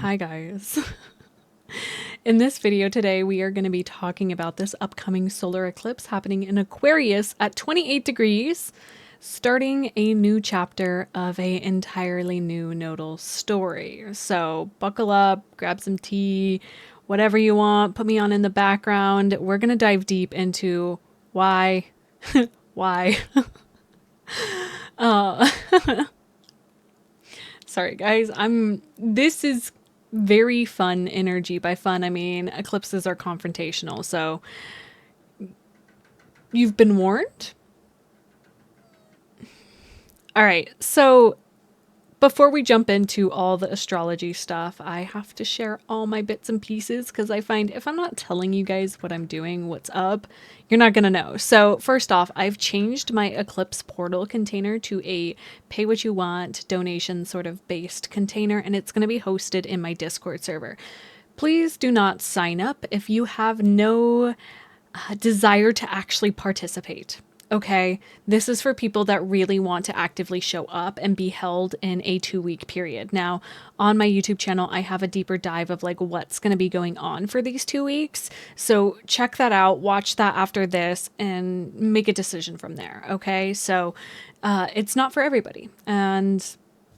Hi guys. In this video today, we are going to be talking about this upcoming solar eclipse happening in Aquarius at 28 degrees, starting a new chapter of a entirely new nodal story. So buckle up, grab some tea, whatever you want, put me on in the background. We're going to dive deep into why, why. uh, Sorry guys, this is very fun energy. By fun, I mean eclipses are confrontational, so you've been warned. All right, so before we jump into all the astrology stuff, I have to share all my bits and pieces because I find if I'm not telling you guys what I'm doing, what's up, you're not going to know. So first off, I've changed my Eclipse portal container to a pay what you want donation sort of based container, and it's going to be hosted in my Discord server. Please do not sign up if you have no desire to actually participate. Okay, this is for people that really want to actively show up and be held in a 2-week period. Now, on my YouTube channel, I have a deeper dive of like what's going to be going on for these 2 weeks. So check that out, watch that after this, and make a decision from there. Okay, so it's not for everybody. And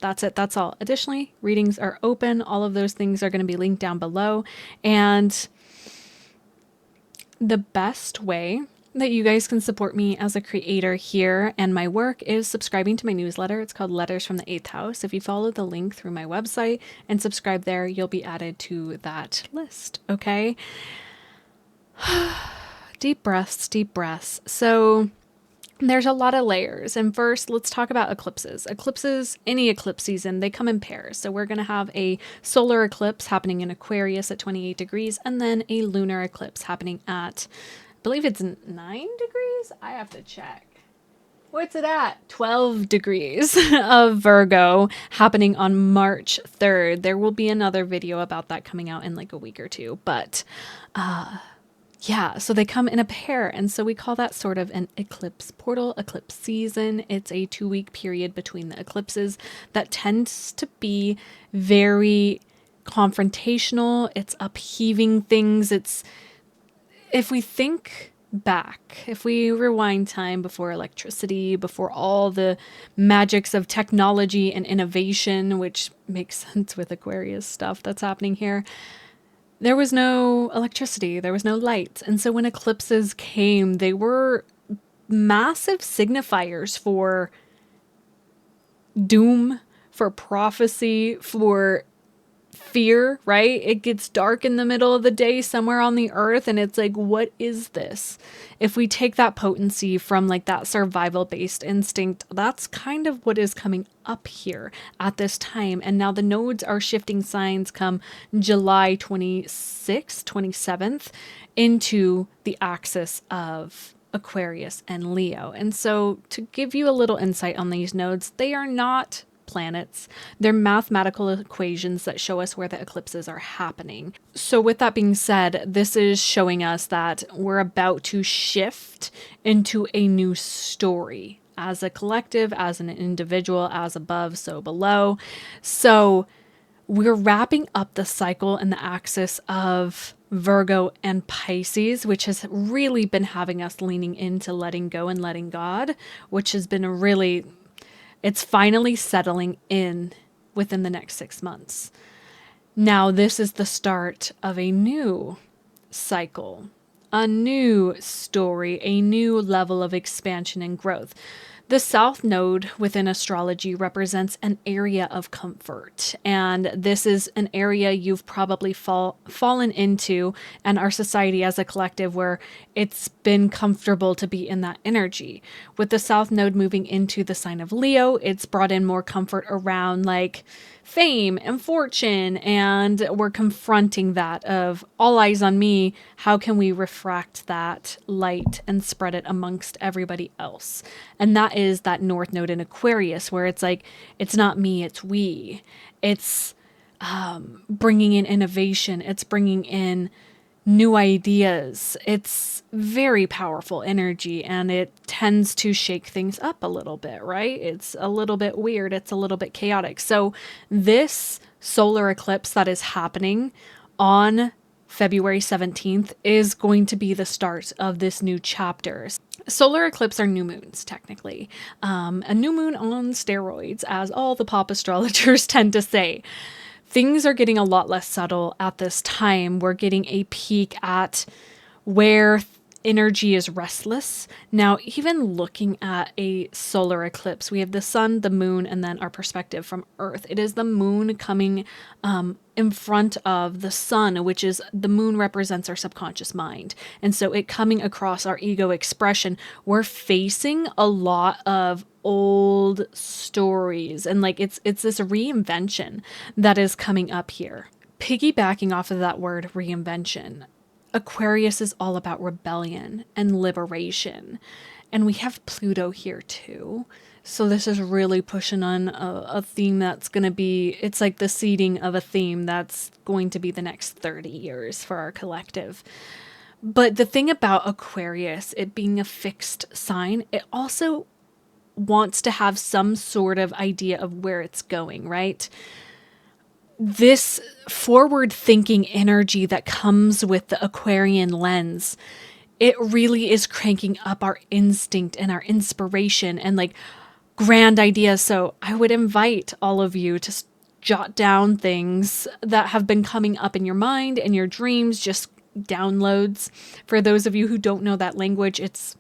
that's it. That's all. Additionally, readings are open. All of those things are going to be linked down below. And the best way that you guys can support me as a creator here and my work is subscribing to my newsletter. It's called Letters from the 8th House. If you follow the link through my website and subscribe there, you'll be added to that list. Okay. Deep breaths, deep breaths. So there's a lot of layers. And first, let's talk about eclipses. Eclipses, any eclipse season, they come in pairs. So we're going to have a solar eclipse happening in Aquarius at 28 degrees, and then a lunar eclipse happening at, I believe it's 9 degrees. I have to check. What's it at? 12 degrees of Virgo happening on March 3rd. There will be another video about that coming out in like a week or two, but yeah, so they come in a pair, and so we call that sort of an eclipse portal, eclipse season. It's a 2-week period between the eclipses that tends to be very confrontational. It's upheaving things. It's, if we think back, if we rewind time before electricity, before all the magics of technology and innovation, which makes sense with Aquarius stuff that's happening here, there was no electricity, there was no light. And so when eclipses came, they were massive signifiers for doom, for prophecy, for fear, right? It gets dark in the middle of the day somewhere on the earth, and it's like, what is this? If we take that potency from like that survival based instinct, that's kind of what is coming up here at this time. And now the nodes are shifting signs come July 26th, 27th into the axis of Aquarius and Leo. And so to give you a little insight on these nodes, they are not planets. They're mathematical equations that show us where the eclipses are happening. So with that being said, this is showing us that we're about to shift into a new story as a collective, as an individual, as above, so below. So we're wrapping up the cycle and the axis of Virgo and Pisces, which has really been having us leaning into letting go and letting God, which has been a really, it's finally settling in within the next 6 months. Now, this is the start of a new cycle, a new story, a new level of expansion and growth. The South Node within astrology represents an area of comfort, and this is an area you've probably fallen into, and our society as a collective, where it's been comfortable to be in that energy. With the South Node moving into the sign of Leo, it's brought in more comfort around like fame and fortune, and we're confronting that of all eyes on me. How can we refract that light and spread it amongst everybody else? And that is that North Node in Aquarius, where it's like, it's not me, it's we. It's bringing in innovation. It's bringing in new ideas. It's very powerful energy, and it tends to shake things up a little bit, right? It's a little bit weird. It's a little bit chaotic. So this solar eclipse that is happening on February 17th is going to be the start of this new chapter. Solar eclipse are new moons, technically. A new moon on steroids, as all the pop astrologers tend to say. Things are getting a lot less subtle at this time. We're getting a peek at where energy is restless. Now, even looking at a solar eclipse, we have the sun, the moon, and then our perspective from Earth. It is the moon coming in front of the sun, which is the moon represents our subconscious mind. And so it coming across our ego expression, we're facing a lot of old stories. And like it's this reinvention that is coming up here. Piggybacking off of that word reinvention, Aquarius is all about rebellion and liberation. And we have Pluto here too. So this is really pushing on a theme that's going to be, it's like the seeding of a theme that's going to be the next 30 years for our collective. But the thing about Aquarius, it being a fixed sign, it also wants to have some sort of idea of where it's going, right? This forward thinking energy that comes with the Aquarian lens, it really is cranking up our instinct and our inspiration and like grand ideas. So I would invite all of you to jot down things that have been coming up in your mind and your dreams, just downloads. For those of you who don't know that language, it's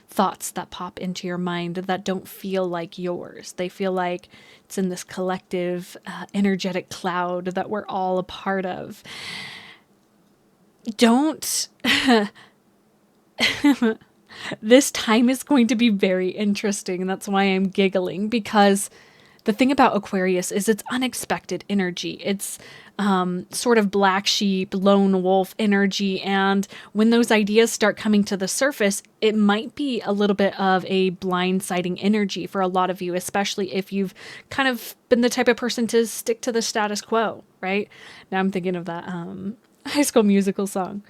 thoughts that pop into your mind that don't feel like yours. They feel like it's in this collective energetic cloud that we're all a part of. Don't. This time is going to be very interesting. And that's why I'm giggling, because the thing about Aquarius is it's unexpected energy. It's sort of black sheep, lone wolf energy. And when those ideas start coming to the surface, it might be a little bit of a blindsiding energy for a lot of you, especially if you've kind of been the type of person to stick to the status quo, right? Now I'm thinking of that High School Musical song.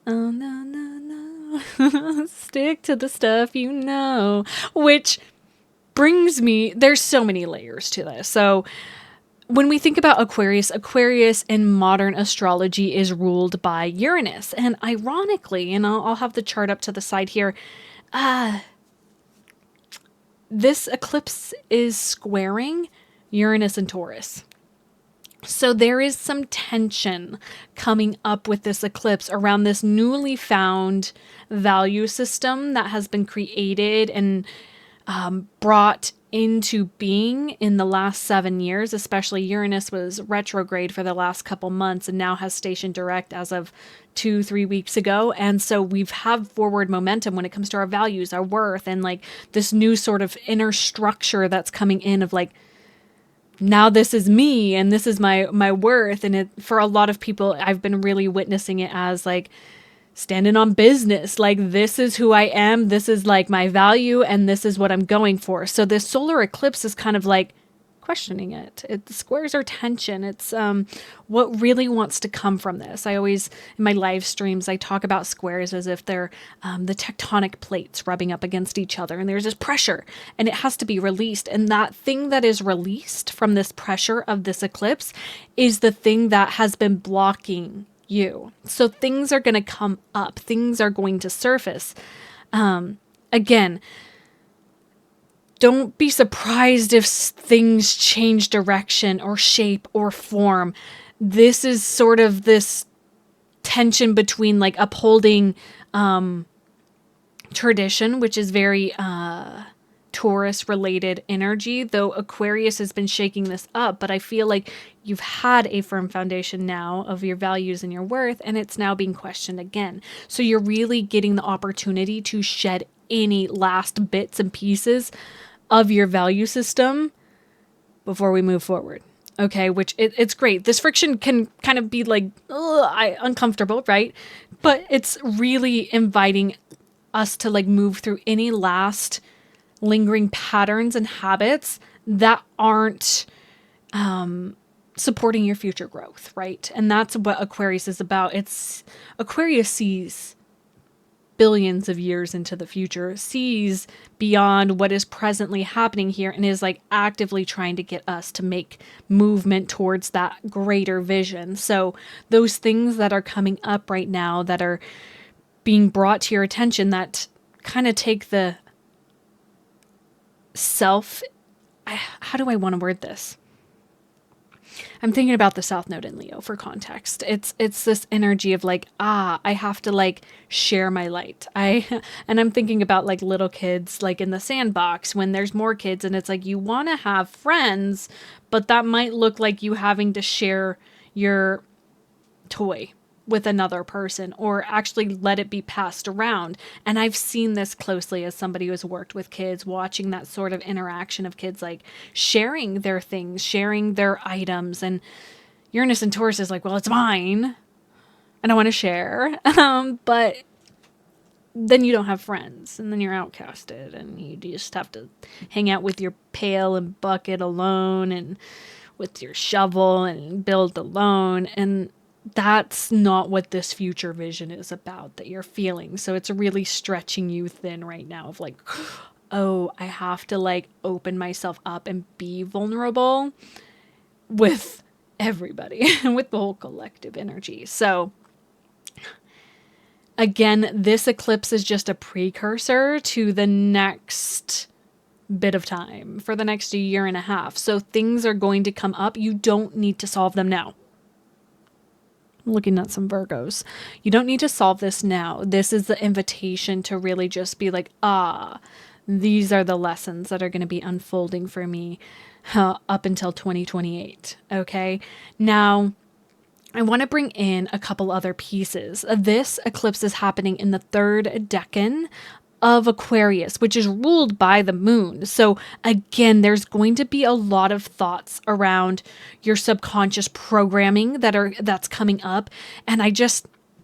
Oh, no, no, no. Stick to the stuff you know. Which brings me, there's so many layers to this. So when we think about Aquarius, Aquarius in modern astrology is ruled by Uranus. And ironically, and I'll have the chart up to the side here, this eclipse is squaring Uranus and Taurus. So there is some tension coming up with this eclipse around this newly found value system that has been created and brought into being in the last 7 years. Especially Uranus was retrograde for the last couple months and now has station direct as of 2-3 weeks ago. And so we've had forward momentum when it comes to our values, our worth, and like this new sort of inner structure that's coming in of like, now this is me and this is my worth. And it, for a lot of people, I've been really witnessing it as like standing on business. Like, this is who I am. This is like my value and this is what I'm going for. So this solar eclipse is kind of like questioning it. The squares are tension. It's what really wants to come from this. I always, in my live streams, I talk about squares as if they're the tectonic plates rubbing up against each other. And there's this pressure and it has to be released. And that thing that is released from this pressure of this eclipse is the thing that has been blocking you. So things are going to come up. Things are going to surface. Again, don't be surprised if things change direction or shape or form. This is sort of this tension between like upholding tradition, which is very Taurus related energy, though Aquarius has been shaking this up. But I feel like you've had a firm foundation now of your values and your worth, and it's now being questioned again. So you're really getting the opportunity to shed any last bits and pieces of your value system before we move forward. Okay, which it's great. This friction can kind of be like uncomfortable, right? But it's really inviting us to like move through any last lingering patterns and habits that aren't supporting your future growth, right? And that's what Aquarius is about. It's Aquarius sees billions of years into the future, sees beyond what is presently happening here, and is like actively trying to get us to make movement towards that greater vision. So those things that are coming up right now that are being brought to your attention that kind of take the how do I want to word this? I'm thinking about the South Node in Leo for context. It's this energy of like, I have to like share my light. And I'm thinking about like little kids like in the sandbox when there's more kids, and it's like you want to have friends, but that might look like you having to share your toy with another person, or actually let it be passed around. And I've seen this closely as somebody who has worked with kids, watching that sort of interaction of kids like sharing their things, sharing their items. And Uranus and Taurus is like, well, it's mine and I want to share. But then you don't have friends, and then you're outcasted, and you just have to hang out with your pail and bucket alone, and with your shovel, and build alone. And that's not what this future vision is about that you're feeling. So it's really stretching you thin right now of like, oh, I have to like open myself up and be vulnerable with everybody and with the whole collective energy. So again, this eclipse is just a precursor to the next bit of time for the next year and a half. So things are going to come up. You don't need to solve them now. Looking at some Virgos. You don't need to solve this now. This is the invitation to really just be like, these are the lessons that are going to be unfolding for me up until 2028. Okay. Now, I want to bring in a couple other pieces. This eclipse is happening in the third decan of Aquarius, which is ruled by the moon. So again, there's going to be a lot of thoughts around your subconscious programming that's coming up. And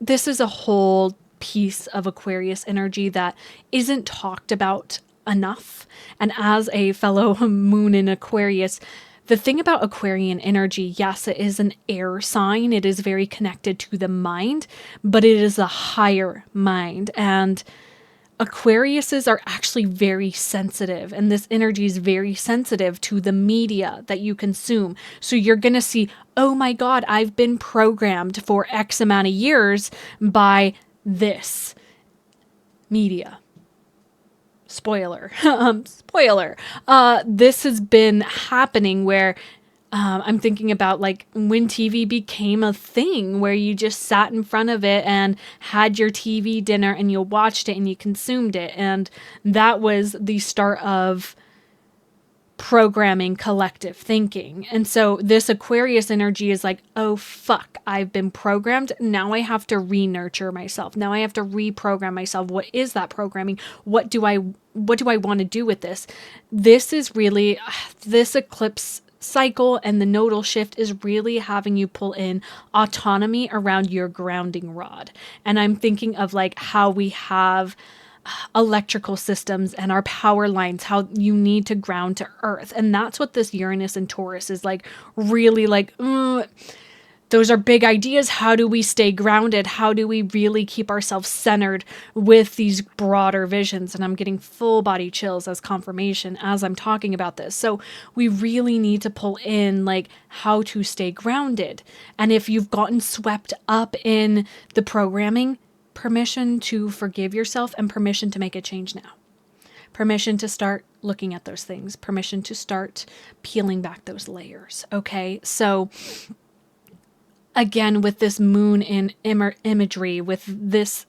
this is a whole piece of Aquarius energy that isn't talked about enough. And as a fellow moon in Aquarius, the thing about Aquarian energy, yes, it is an air sign. It is very connected to the mind, but it is a higher mind. And Aquariuses are actually very sensitive, and this energy is very sensitive to the media that you consume. So you're going to see, oh my God, I've been programmed for X amount of years by this media. Spoiler. Spoiler. This has been happening where I'm thinking about like when TV became a thing where you just sat in front of it and had your TV dinner and you watched it and you consumed it. And that was the start of programming collective thinking. And so this Aquarius energy is like, oh fuck, I've been programmed. Now I have to re-nurture myself. Now I have to reprogram myself. What is that programming? What do I want to do with this? This is really this eclipse cycle, and the nodal shift is really having you pull in autonomy around your grounding rod. And I'm thinking of like how we have electrical systems and our power lines, how you need to ground to earth. And that's what this Uranus and Taurus is like, really like, those are big ideas. How do we stay grounded? How do we really keep ourselves centered with these broader visions? And I'm getting full body chills as confirmation as I'm talking about this. So we really need to pull in like how to stay grounded. And if you've gotten swept up in the programming, permission to forgive yourself and permission to make a change now. Permission to start looking at those things. Permission to start peeling back those layers. Okay, so again, with this moon in imagery, with this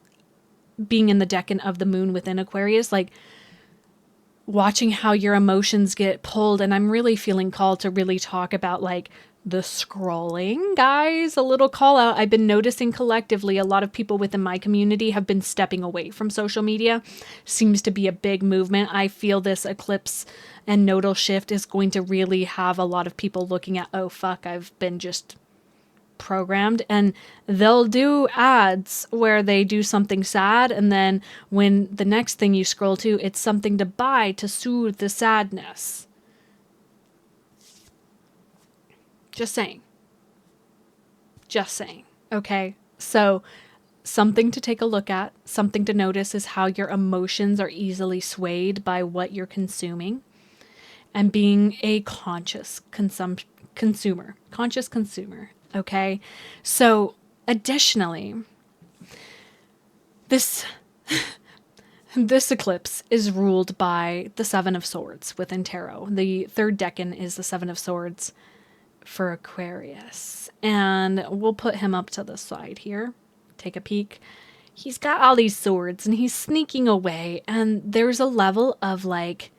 being in the decan of the moon within Aquarius, like watching how your emotions get pulled. And I'm really feeling called to really talk about like the scrolling, guys, a little call out. I've been noticing collectively a lot of people within my community have been stepping away from social media. Seems to be a big movement. I feel this eclipse and nodal shift is going to really have a lot of people looking at, oh fuck, I've been just programmed. And they'll do ads where they do something sad, and then when the next thing you scroll to, it's something to buy to soothe the sadness. Just saying. Okay. So something to take a look at, something to notice is how your emotions are easily swayed by what you're consuming, and being a conscious consumer. Okay. So additionally, this this eclipse is ruled by the Seven of Swords within tarot. The third decan is the Seven of Swords for Aquarius. And we'll put him up to the side here. Take a peek. He's got all these swords and he's sneaking away. And there's a level of like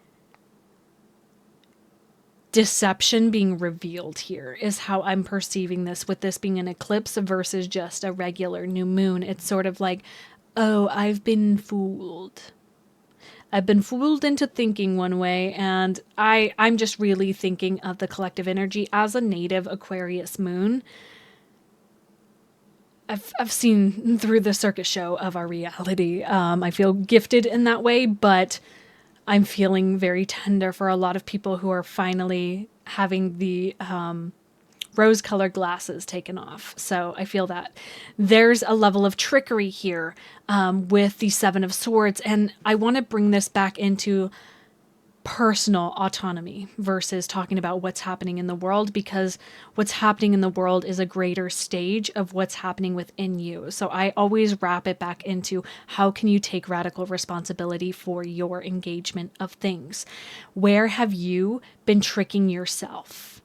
deception being revealed here, is how I'm perceiving this, with this being an eclipse versus just a regular new moon. It's sort of like, oh, I've been fooled. I've been fooled into thinking one way, and I'm just really thinking of the collective energy as a native Aquarius moon. I've seen through the circus show of our reality. I feel gifted in that way, but I'm feeling very tender for a lot of people who are finally having the rose-colored glasses taken off. So I feel that there's a level of trickery here with the Seven of Swords, and I want to bring this back into personal autonomy versus talking about what's happening in the world, because what's happening in the world is a greater stage of what's happening within you. So I always wrap it back into, how can you take radical responsibility for your engagement of things? Where have you been tricking yourself?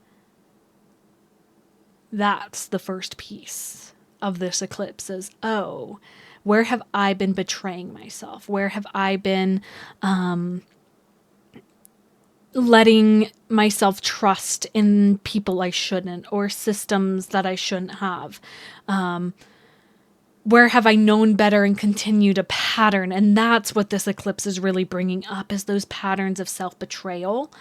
That's the first piece of this eclipse, is, oh, where have I been betraying myself? Where have I been letting myself trust in people I shouldn't, or systems that I shouldn't have? Where have I known better and continued a pattern? And that's what this eclipse is really bringing up, is those patterns of self-betrayal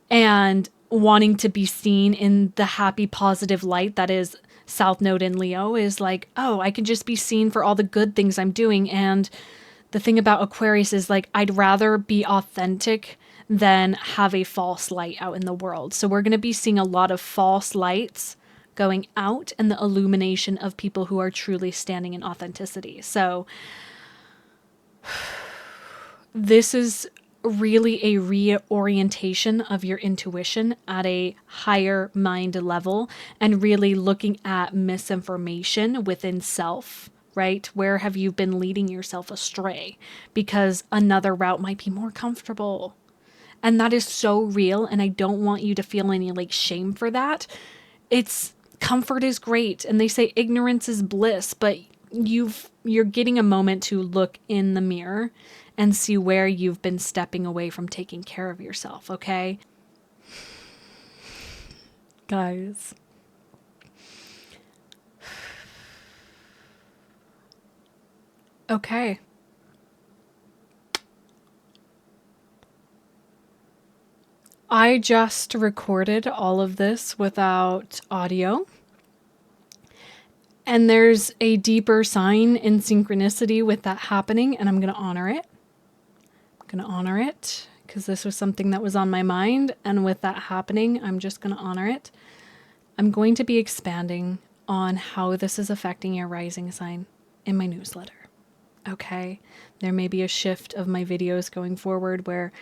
and wanting to be seen in the happy, positive light that is South Node in Leo. Is like, oh, I can just be seen for all the good things I'm doing. And the thing about Aquarius is, like, I'd rather be authentic than have a false light out in the world. So we're going to be seeing a lot of false lights going out, and the illumination of people who are truly standing in authenticity. So this is really a reorientation of your intuition at a higher mind level, and really looking at misinformation within self, right? Where have you been leading yourself astray because another route might be more comfortable? And that is so real, and I don't want you to feel any like shame for that. It's, comfort is great, and they say ignorance is bliss, but you're getting a moment to look in the mirror and see where you've been stepping away from taking care of yourself, okay? Guys. Okay. I just recorded all of this without audio. And there's a deeper sign in synchronicity with that happening, and I'm going to honor it. I'm going to honor it because this was something that was on my mind, and with that happening, I'm just going to honor it. I'm going to be expanding on how this is affecting your rising sign in my newsletter. Okay? There may be a shift of my videos going forward where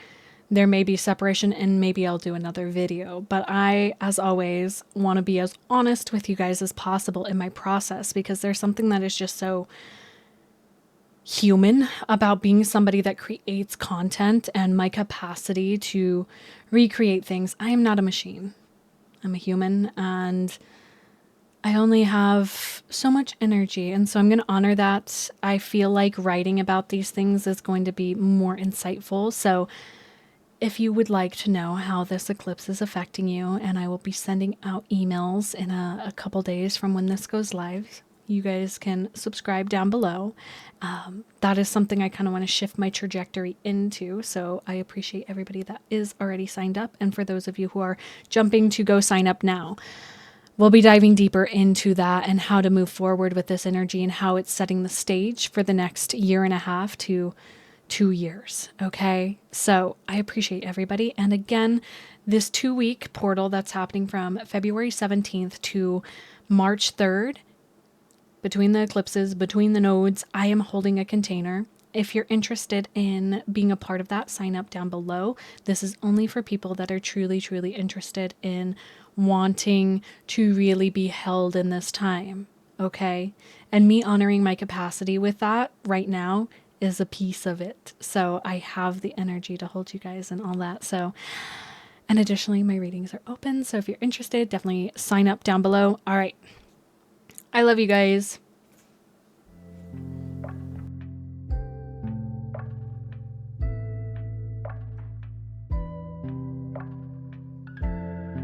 there may be separation, and maybe I'll do another video. But I, as always, want to be as honest with you guys as possible in my process, because there's something that is just so human about being somebody that creates content, and my capacity to recreate things. I am not a machine. I'm a human, and I only have so much energy. And so I'm going to honor that. I feel like writing about these things is going to be more insightful. So if you would like to know how this eclipse is affecting you, and I will be sending out emails in a couple days from when this goes live, you guys can subscribe down below. That is something I kind of want to shift my trajectory into. So I appreciate everybody that is already signed up. And for those of you who are jumping to go sign up now, we'll be diving deeper into that and how to move forward with this energy, and how it's setting the stage for the next 1.5 to 2 years. Okay. So I appreciate everybody. And again, this 2-week portal that's happening from February 17th to March 3rd, between the eclipses, between the nodes, I am holding a container. If you're interested in being a part of that, sign up down below. This is only for people that are truly, truly interested in wanting to really be held in this time. Okay. And me honoring my capacity with that right now is a piece of it. So I have the energy to hold you guys and all that. So, and additionally, my readings are open. So if you're interested, definitely sign up down below. All right. I love you guys.